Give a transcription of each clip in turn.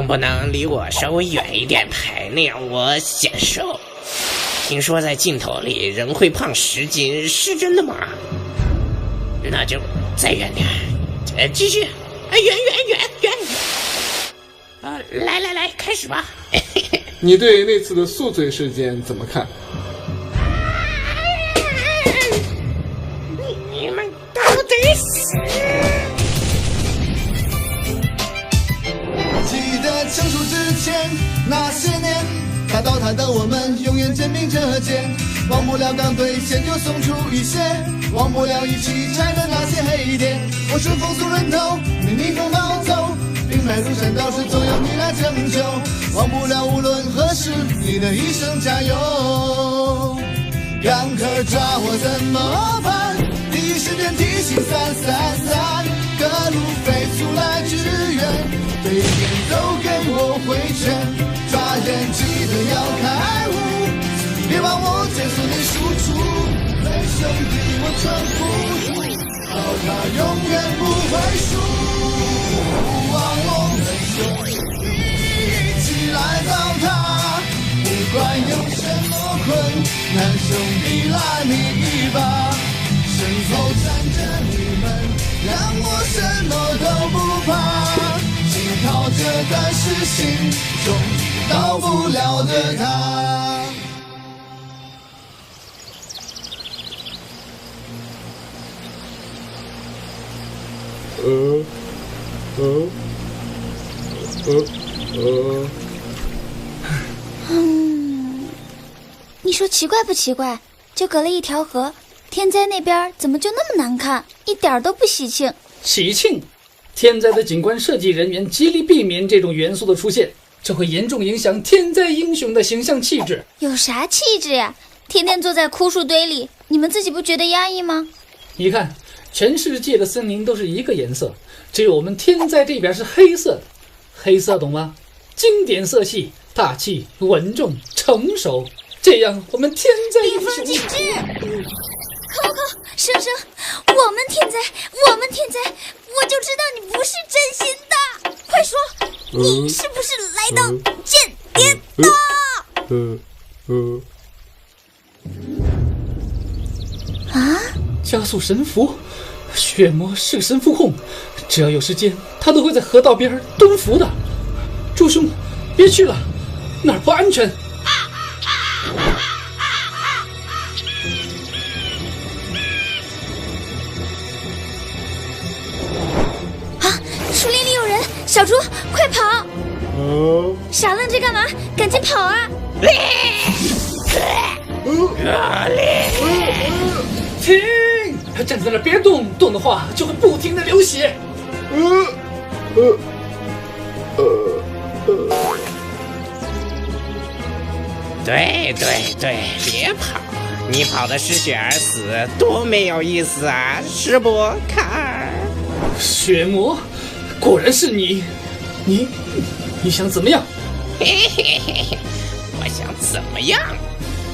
能不能离我稍微远一点排，那样我显瘦？听说在镜头里人会胖10斤，是真的吗？那就再远点，继续，远。来，开始吧。你对那次的宿醉事件怎么看？你们都得死！记得相处之前那些年，他倒台的我们永远肩并着肩，忘不了刚兑现就送出一些，忘不了一起拆的那些黑点。我是风俗人头，你逆风暴走，兵败如山倒是总有你来拯救，忘不了无论何时你的一声加油。赶客抓我怎么办？第一时间提醒333，各路飞速来支援，对面都给我回拳，抓眼记得要开悟，别忘我解锁你输出，为兄弟我全付出，刀塔永远不会输，不忘我为兄弟一起来刀塔，不管有什么困难，兄弟拉你一把，身后站着你们，让我什么都不怕，紧靠着但是心中到不了的他。你说奇怪不奇怪？就隔了一条河，天灾那边怎么就那么难看，一点都不喜庆？喜庆！天灾的景观设计人员极力避免这种元素的出现，这会严重影响天灾英雄的形象气质。有啥气质呀？天天坐在枯树堆里，你们自己不觉得压抑吗？你看，全世界的森林都是一个颜色，只有我们天灾这边是黑色的。黑色懂吗？经典色系，大气、稳重、成熟，这样我们天灾英雄。冰封禁止！扣，生，我们天灾，我就知道你不是真心的。快说，你是不是来当间谍的？啊？加速神符，血魔是个神符控，只要有时间，他都会在河道边蹲伏的。朱兄，别去了，那儿不安全。树林里有人，小猪，快跑！傻愣着干嘛？赶紧跑啊！停！站在那别动，动的话就会不停的流血。对，别跑！你跑的失血而死，多没有意思啊，是不，卡尔？血魔，果然是你！你想怎么样？我想怎么样？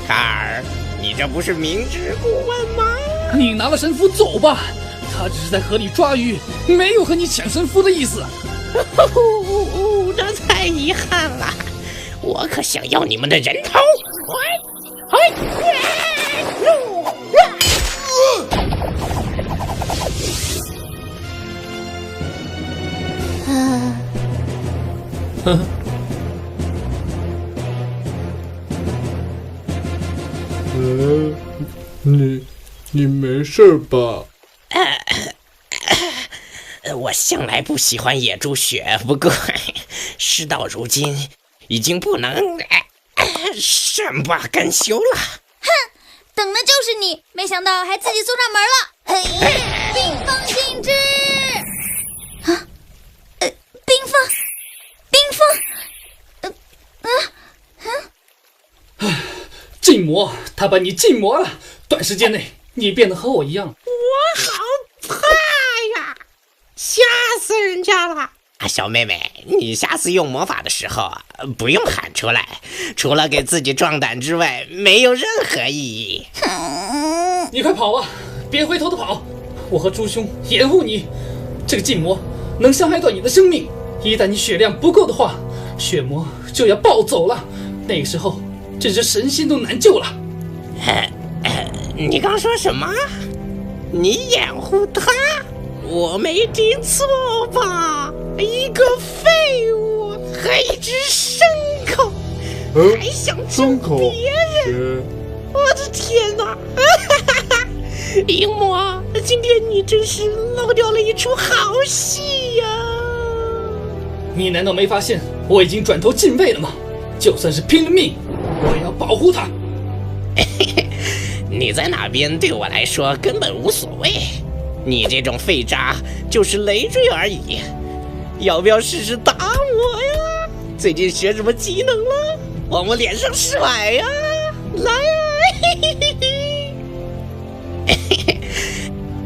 卡尔，你这不是明知故问吗？你拿了神符走吧，他只是在河里抓鱼，没有和你抢神符的意思。这太遗憾了，我可想要你们的人头！你没事吧？我向来不喜欢野猪血，不过事到如今，已经不能善罢甘休了。哼，等的就是你，没想到还自己送上门了。嘿，冰封禁止！啊，冰封，禁魔，他把你禁魔了，短时间内你变得和我一样。我好怕呀，吓死人家了！小妹妹，你下次用魔法的时候不用喊出来，除了给自己壮胆之外，没有任何意义。你快跑吧，别回头的跑！我和猪兄掩护你。这个禁魔能伤害到你的生命，一旦你血量不够的话，血魔就要暴走了，那个时候这只神仙都难救了。你刚说什么？你掩护他？我没听错吧？一个废物，还一只牲口，还想救别人！我的天哪！樱魔，今天你真是漏掉了一出好戏呀！你难道没发现我已经转头进位了吗？就算是拼了命，我也要保护他。你在哪边对我来说根本无所谓，你这种废渣就是累赘而已。要不要试试打我呀？最近学什么技能了？往我脸上甩呀！来呀！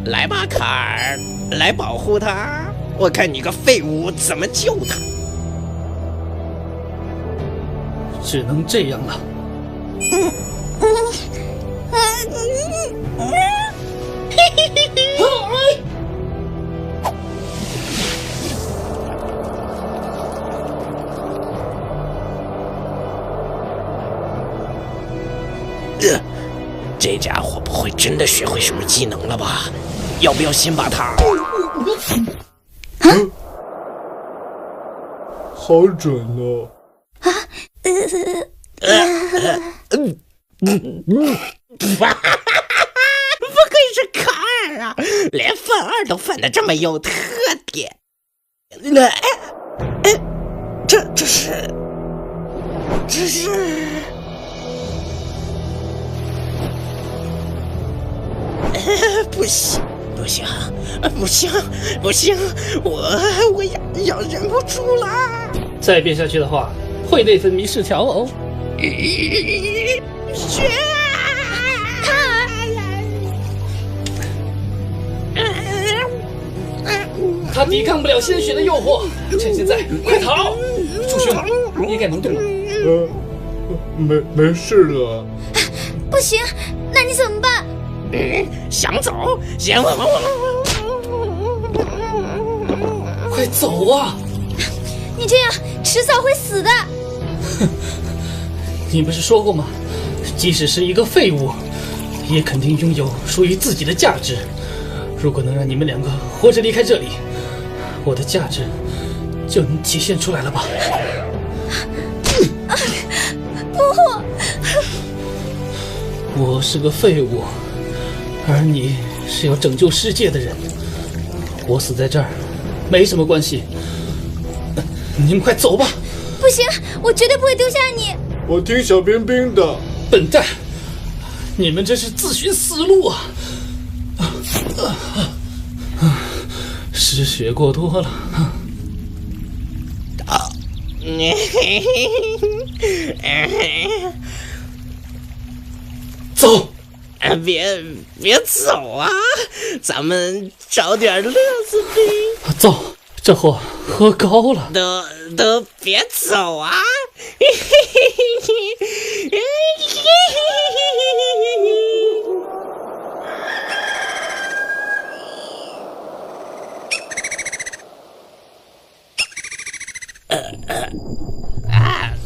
来吧，卡尔，来保护他。我看你个废物怎么救他。只能这样了。这家伙不会真的学会什么技能了吧？要不要先把他……好准哦！不愧是卡尔啊，连犯二都犯得这么有特点。这是不行，我要忍不住了。再变下去的话，会内分泌失调哦。血他抵抗不了鲜血的诱惑，趁现在快逃！朱兄，你应该能动了。没事了。不行，那你怎么办？想走，先快走啊！你这样迟早会死的。你不是说过吗？即使是一个废物，也肯定拥有属于自己的价值。如果能让你们两个活着离开这里，我的价值就能体现出来了吧？不，我是个废物，而你是要拯救世界的人。我死在这儿没什么关系。你们快走吧！不行，我绝对不会丢下你。我听小冰冰的。笨蛋，你们这是自寻死路啊！失血过多了。走！别走啊！咱们找点乐子呗。走，这货喝高了。都别走啊！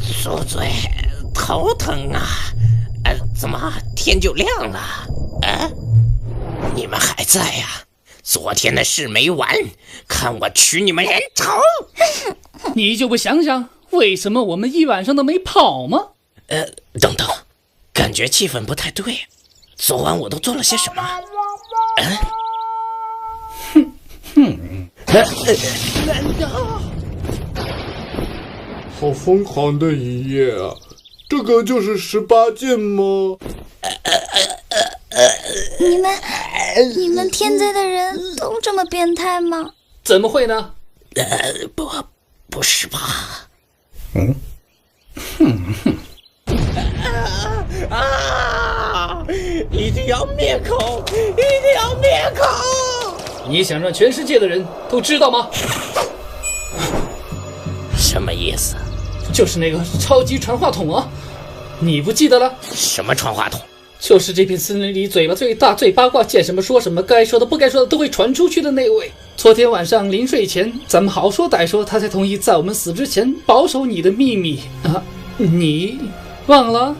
宿醉，头疼啊！怎么天就亮了？你们还在呀？昨天的事没完，看我取你们人头！你就不想想，为什么我们一晚上都没跑吗？等等，感觉气氛不太对。昨晚我都做了些什么？难道？好疯狂的一夜啊！这个就是18禁吗？你们天灾的人都这么变态吗？怎么会呢？不是吧？一定要灭口！一定要灭口！你想让全世界的人都知道吗？什么意思？就是那个超级传话筒啊！你不记得了？什么传话筒？就是这片森林里嘴巴最大、最八卦，见什么说什么，该说的不该说的都会传出去的那位。昨天晚上临睡前，咱们好说歹说，他才同意在我们死之前保守你的秘密啊！你忘了？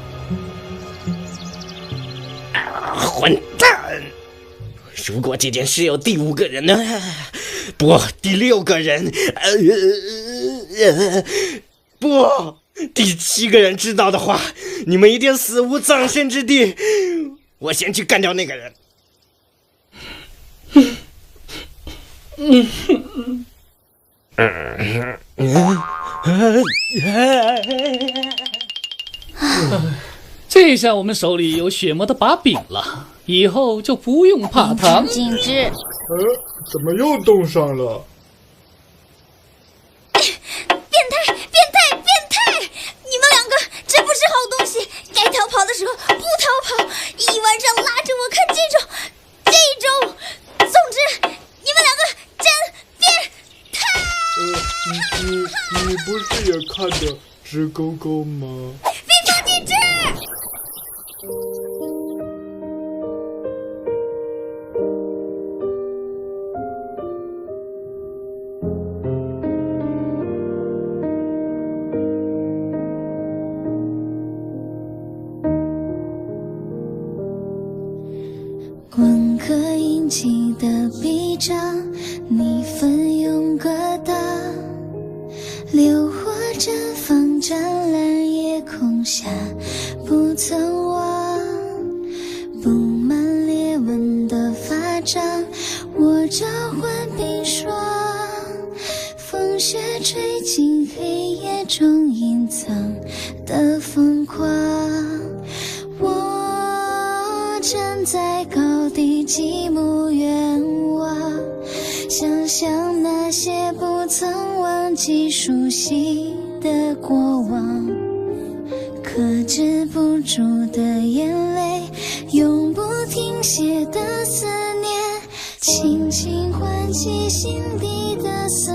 混蛋！如果这件事有第5个人呢？不，第6个人，不，第7个人知道的话，你们一定死无葬身之地。我先去干掉那个人。这下我们手里有血魔的把柄了，以后就不用怕他。禁止！怎么又冻上了？变态！你们2个真不是好东西！该逃跑的时候不逃跑，一晚上拉着我看这种。总之，你们2个真变态！你不是也看得直勾勾吗？非法禁止！温刻印记的臂章，你奋勇格挡，流火绽放，湛蓝夜空下不曾忘。布满裂纹的发章，我召唤冰霜，风雪吹进黑夜中隐藏的疯狂。我站在高地极目远望，想象那些不曾忘记熟悉的过往，克制不住的眼泪，永不停歇的思念，轻轻唤起心底的思